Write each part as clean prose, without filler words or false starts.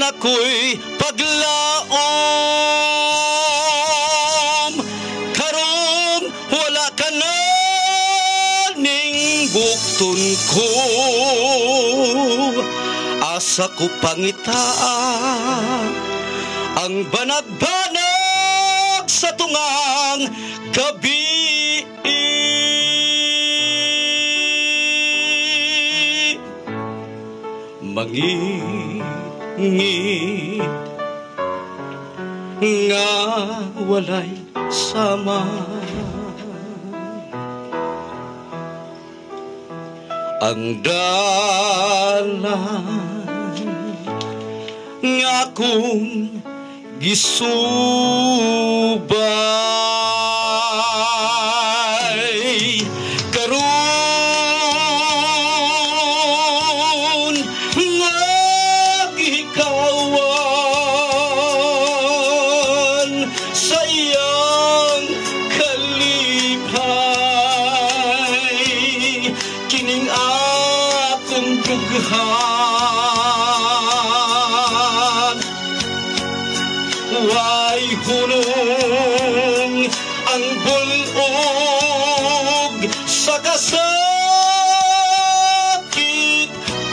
nako'y paglaom, karon wala ka na ning bukton ko. Asa ko pangita ang banag-banag sa tungang gabi. Mangingit nga walay sama, ang dalan nga akong gisubay. Karon nga gikawan sa iyang kalipay, kining akong dughan. Way hunong ang bulog sa kasakit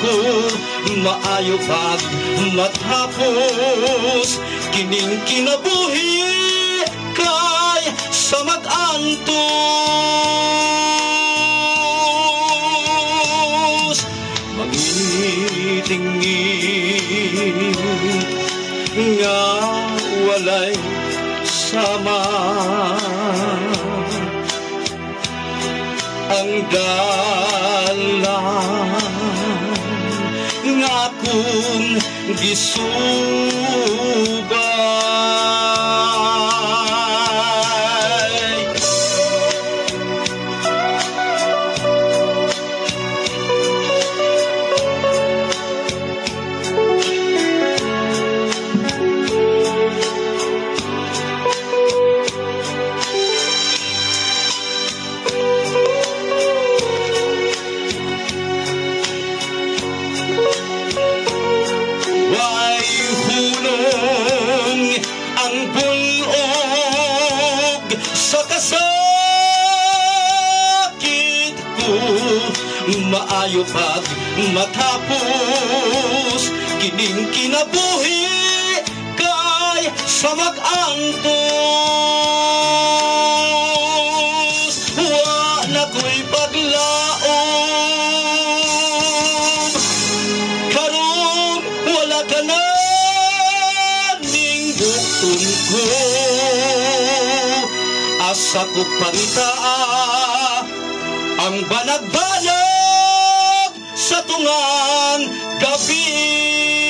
ko, maayo pag matapos kining kinabuhi kay sa mag-antos. Mangitingin nga walay sama, ang dalan nga akong gisubay. Maayo pag matapos kining kinabuhi kay sa mag-antos. Wa na ko'y paglaom, karon wala ka na ning bukton ko. Asa ko pangita ang banag-banag sa tungang gabi.